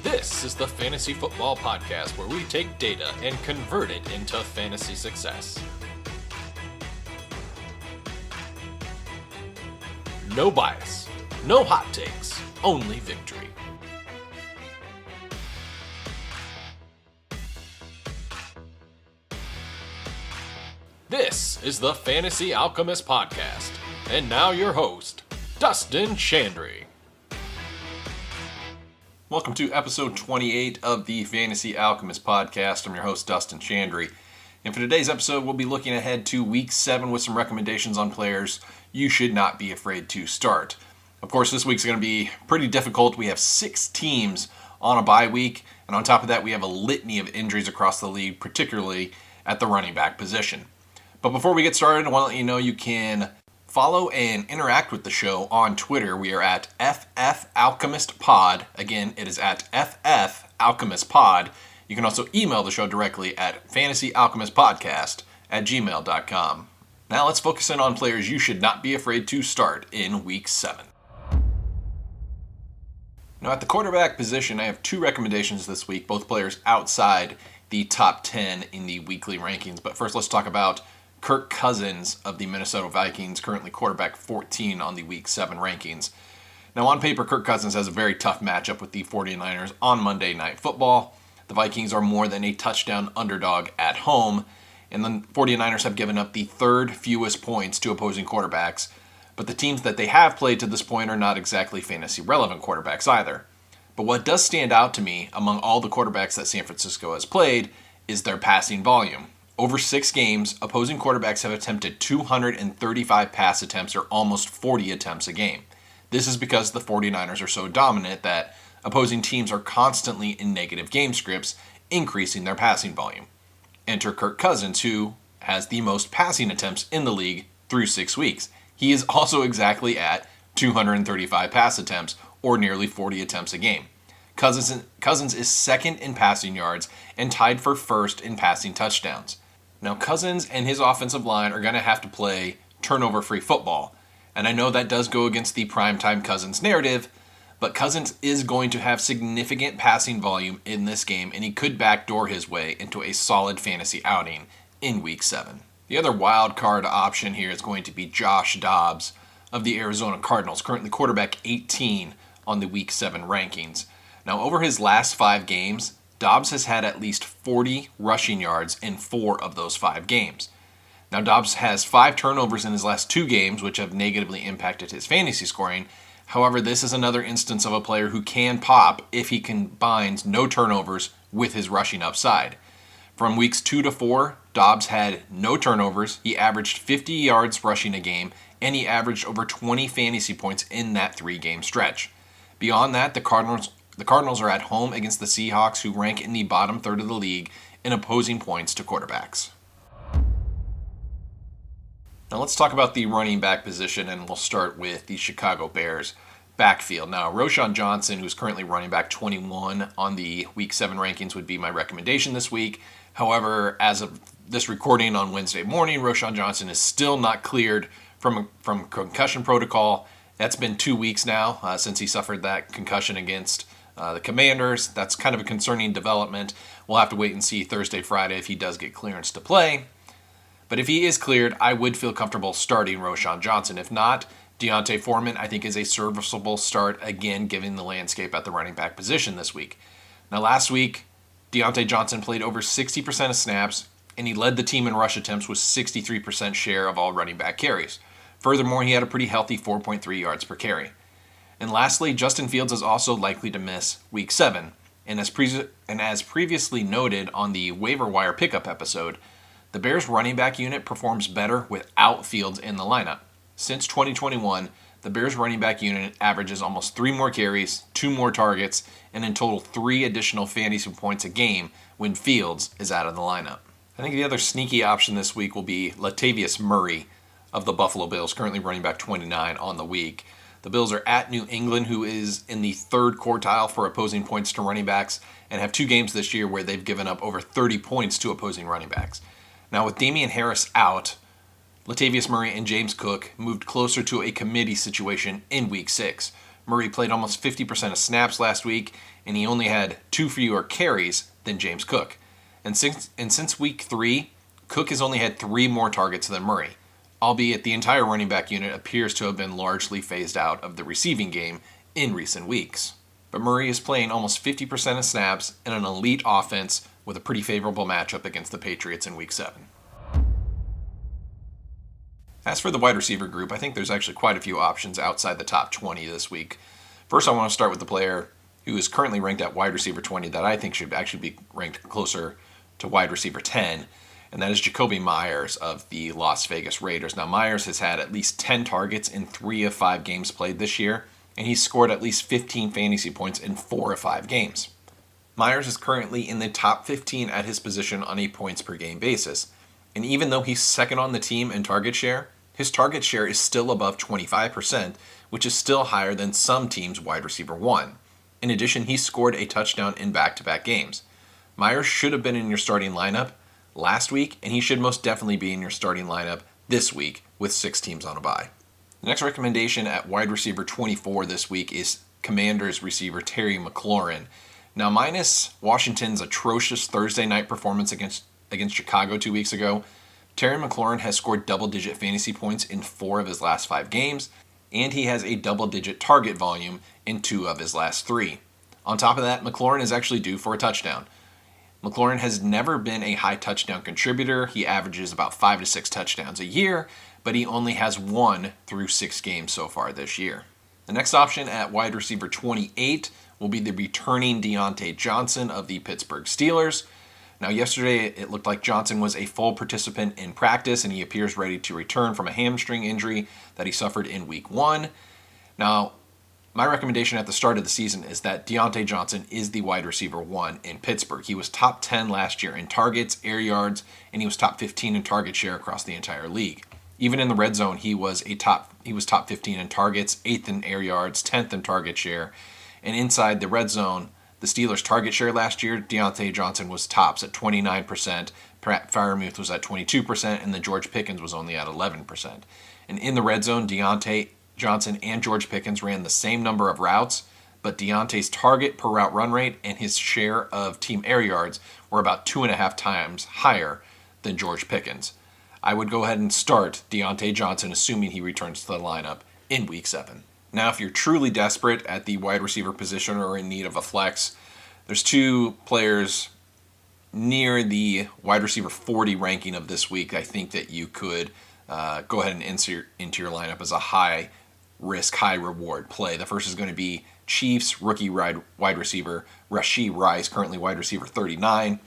This is the Fantasy Football Podcast, where we take data and convert it into fantasy success. No bias, no hot takes, only victory. This is the Fantasy Alchemist Podcast, and now your host, Dustin Chandry. Welcome to episode 28 of the Fantasy Alchemist Podcast. I'm your host, Dustin Chandry. And for today's episode, we'll be looking ahead to Week 7 with some recommendations on players you should not be afraid to start. Of course, this week's going to be pretty difficult. We have 6 teams on a bye week, and on top of that, we have a litany of injuries across the league, particularly at the running back position. But before we get started, I want to let you know you can follow and interact with the show on Twitter. We are at FF Alchemist Pod. Again, it is at FF Alchemist Pod. You can also email the show directly at fantasyalchemistpodcast@gmail.com. Now let's focus in on players you should not be afraid to start in Week 7. Now at the quarterback position, I have 2 recommendations this week, both players outside the top 10 in the weekly rankings. But first, let's talk about Kirk Cousins of the Minnesota Vikings, currently quarterback 14 on the Week 7 rankings. Now on paper, Kirk Cousins has a very tough matchup with the 49ers on Monday Night Football. The Vikings are more than a touchdown underdog at home, and the 49ers have given up the 3rd fewest points to opposing quarterbacks, but the teams that they have played to this point are not exactly fantasy-relevant quarterbacks either. But what does stand out to me among all the quarterbacks that San Francisco has played is their passing volume. Over 6 games, opposing quarterbacks have attempted 235 pass attempts, or almost 40 attempts a game. This is because the 49ers are so dominant that opposing teams are constantly in negative game scripts, increasing their passing volume. Enter Kirk Cousins, who has the most passing attempts in the league through 6 weeks. He is also exactly at 235 pass attempts, or nearly 40 attempts a game. Cousins is second in passing yards and tied for first in passing touchdowns. Now, Cousins and his offensive line are going to have to play turnover-free football, and I know that does go against the primetime Cousins narrative, but Cousins is going to have significant passing volume in this game, and he could backdoor his way into a solid fantasy outing in Week 7. The other wild card option here is going to be Josh Dobbs of the Arizona Cardinals, currently quarterback 18 on the Week 7 rankings. Now, over his last 5 games, Dobbs has had at least 40 rushing yards in 4 of those 5 games. Now, Dobbs has 5 turnovers in his last 2 games, which have negatively impacted his fantasy scoring. However, this is another instance of a player who can pop if he combines no turnovers with his rushing upside. From weeks 2 to 4, Dobbs had no turnovers, he averaged 50 yards rushing a game, and he averaged over 20 fantasy points in that 3-game stretch. Beyond that, the Cardinals are at home against the Seahawks, who rank in the bottom third of the league in opposing points to quarterbacks. Now let's talk about the running back position, and we'll start with the Chicago Bears backfield. Now, Roschon Johnson, who's currently running back 21 on the Week 7 rankings, would be my recommendation this week. However, as of this recording on Wednesday morning, Roschon Johnson is still not cleared from concussion protocol. That's been 2 weeks now since he suffered that concussion against the Commanders. That's kind of a concerning development. We'll have to wait and see Thursday, Friday if he does get clearance to play. But if he is cleared, I would feel comfortable starting Roschon Johnson. If not, D'Onta Foreman, I think, is a serviceable start, again, given the landscape at the running back position this week. Now, last week, D'Onta Johnson played over 60% of snaps, and he led the team in rush attempts with 63% share of all running back carries. Furthermore, he had a pretty healthy 4.3 yards per carry. And lastly, Justin Fields is also likely to miss Week 7. And as previously noted on the waiver wire pickup episode, the Bears running back unit performs better without Fields in the lineup. Since 2021, the Bears running back unit averages almost 3 more carries, 2 more targets, and in total 3 additional fantasy points a game when Fields is out of the lineup. I think the other sneaky option this week will be Latavius Murray of the Buffalo Bills, currently running back 29 on the week. The Bills are at New England, who is in the 3rd quartile for opposing points to running backs, and have 2 games this year where they've given up over 30 points to opposing running backs. Now, with Damian Harris out, Latavius Murray and James Cook moved closer to a committee situation in Week 6. Murray played almost 50% of snaps last week, and he only had 2 fewer carries than James Cook. And since week 3, Cook has only had 3 more targets than Murray, albeit the entire running back unit appears to have been largely phased out of the receiving game in recent weeks. But Murray is playing almost 50% of snaps in an elite offense with a pretty favorable matchup against the Patriots in week 7. As for the wide receiver group, I think there's actually quite a few options outside the top 20 this week. First, I want to start with the player who is currently ranked at wide receiver 20 that I think should actually be ranked closer to wide receiver 10, and that is Jakobi Meyers of the Las Vegas Raiders. Now, Meyers has had at least 10 targets in 3 of 5 games played this year, and he's scored at least 15 fantasy points in 4 of 5 games. Meyers is currently in the top 15 at his position on a points per game basis, and even though he's second on the team in target share, his target share is still above 25%, which is still higher than some teams' wide receiver 1. In addition, he scored a touchdown in back-to-back games. Meyers should have been in your starting lineup last week, and he should most definitely be in your starting lineup this week with 6 teams on a bye. The next recommendation at wide receiver 24 this week is Commanders receiver Terry McLaurin. Now, minus Washington's atrocious Thursday night performance against Chicago 2 weeks ago, Terry McLaurin has scored double-digit fantasy points in 4 of his last 5 games, and he has a double-digit target volume in 2 of his last 3. On top of that, McLaurin is actually due for a touchdown. McLaurin has never been a high touchdown contributor. He averages about 5 to 6 touchdowns a year, but he only has 1 through 6 games so far this year. The next option at wide receiver 28 will be the returning Deontay Johnson of the Pittsburgh Steelers. Now, yesterday it looked like Johnson was a full participant in practice, and he appears ready to return from a hamstring injury that he suffered in week 1. Now, my recommendation at the start of the season is that Deontay Johnson is the wide receiver 1 in Pittsburgh. He was top 10 last year in targets, air yards, and he was top 15 in target share across the entire league. Even in the red zone, he was top 15 in targets, 8th in air yards, 10th in target share. And inside the red zone, the Steelers' target share last year, Deontay Johnson was tops at 29%, Pat Freiermuth was at 22%, and then George Pickens was only at 11%. And in the red zone, Deontay Johnson and George Pickens ran the same number of routes, but Deontay's target per route run rate and his share of team air yards were about 2.5 times higher than George Pickens. I would go ahead and start Deontay Johnson, assuming he returns to the lineup in week 7. Now, if you're truly desperate at the wide receiver position or in need of a flex, there's 2 players near the wide receiver 40 ranking of this week I think that you could go ahead and insert into your lineup as a high risk, high reward play. The first is going to be Chiefs rookie wide receiver Rashee Rice, currently wide receiver 39.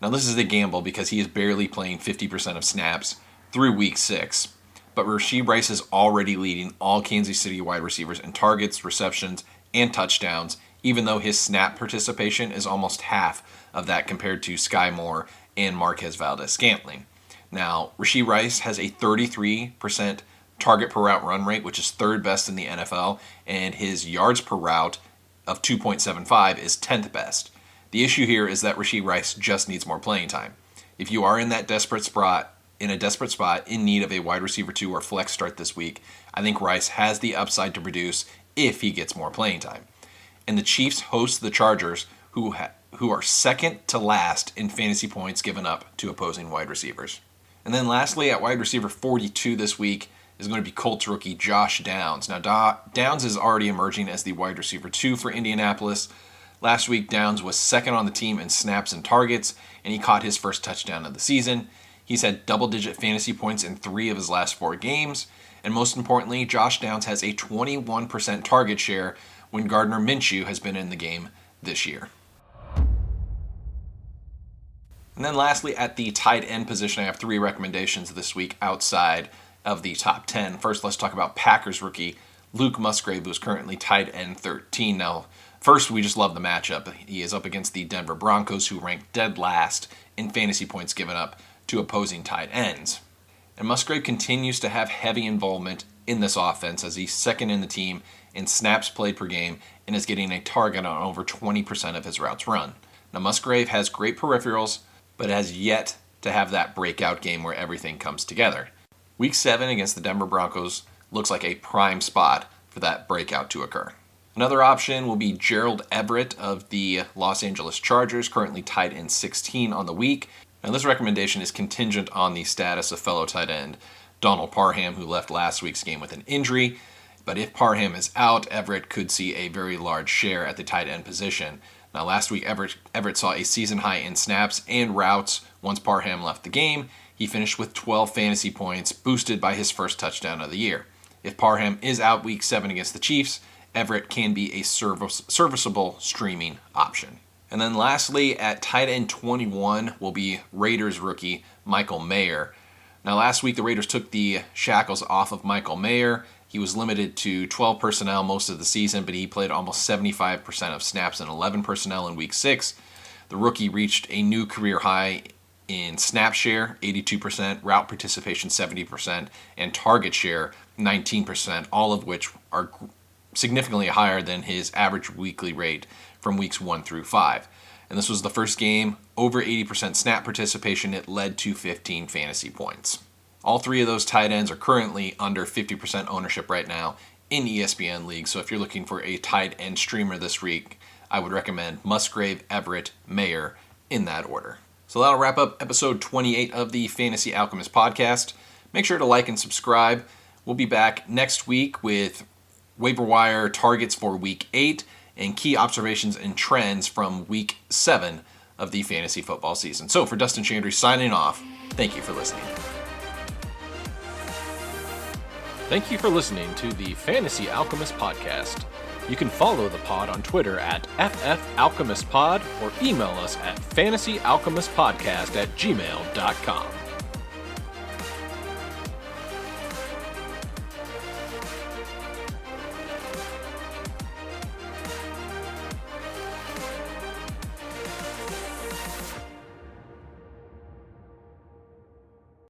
Now, this is a gamble because he is barely playing 50% of snaps through week 6. But Rashee Rice is already leading all Kansas City wide receivers in targets, receptions, and touchdowns, even though his snap participation is almost half of that compared to Sky Moore and Marquez Valdes-Scantling. Now, Rashee Rice has a 33% target per route run rate, which is 3rd best in the NFL, and his yards per route of 2.75 is 10th best. The issue here is that Rashee Rice just needs more playing time. If you are in a desperate spot in need of a wide receiver 2 or flex start this week, I think Rice has the upside to produce if he gets more playing time. And the Chiefs host the Chargers, who are second to last in fantasy points given up to opposing wide receivers. And then lastly, at wide receiver 42 this week is going to be Colts rookie Josh Downs. Now, Downs is already emerging as the wide receiver 2 for Indianapolis. Last week, Downs was second on the team in snaps and targets, and he caught his first touchdown of the season. He's had double-digit fantasy points in 3 of his last 4 games. And most importantly, Josh Downs has a 21% target share when Gardner Minshew has been in the game this year. And then lastly, at the tight end position, I have 3 recommendations this week outside of the top 10. First, let's talk about Packers rookie Luke Musgrave, who's currently tight end 13. Now, first, we just love the matchup. He is up against the Denver Broncos, who rank dead last in fantasy points given up to opposing tight ends. And Musgrave continues to have heavy involvement in this offense as he's second in the team in snaps played per game and is getting a target on over 20% of his routes run. Now, Musgrave has great peripherals, but has yet to have that breakout game where everything comes together. Week 7 against the Denver Broncos looks like a prime spot for that breakout to occur. Another option will be Gerald Everett of the Los Angeles Chargers, currently tight end 16 on the week. And this recommendation is contingent on the status of fellow tight end Donald Parham, who left last week's game with an injury. But if Parham is out, Everett could see a very large share at the tight end position. Now, last week, Everett saw a season high in snaps and routes once Parham left the game. He finished with 12 fantasy points, boosted by his first touchdown of the year. If Parham is out week 7 against the Chiefs, Everett can be a serviceable streaming option. And then lastly, at tight end 21 will be Raiders rookie Michael Mayer. Now, last week, the Raiders took the shackles off of Michael Mayer. He was limited to 12 personnel most of the season, but he played almost 75% of snaps in 11 personnel in Week 6. The rookie reached a new career high in snap share, 82%, route participation, 70%, and target share, 19%, all of which are significantly higher than his average weekly rate from weeks 1 through 5. And this was the first game over 80% snap participation. It led to 15 fantasy points. All three of those tight ends are currently under 50% ownership right now in ESPN League. So if you're looking for a tight end streamer this week, I would recommend Musgrave, Everett, Mayer in that order. So that'll wrap up episode 28 of the Fantasy Alchemist podcast. Make sure to like and subscribe. We'll be back next week with waiver wire targets for week 8 and key observations and trends from week 7 of the fantasy football season. So for Dustin Chandry signing off, thank you for listening. Thank you for listening to the Fantasy Alchemist podcast. You can follow the pod on Twitter at FFAlchemistPod or email us at fantasyalchemistpodcast@gmail.com.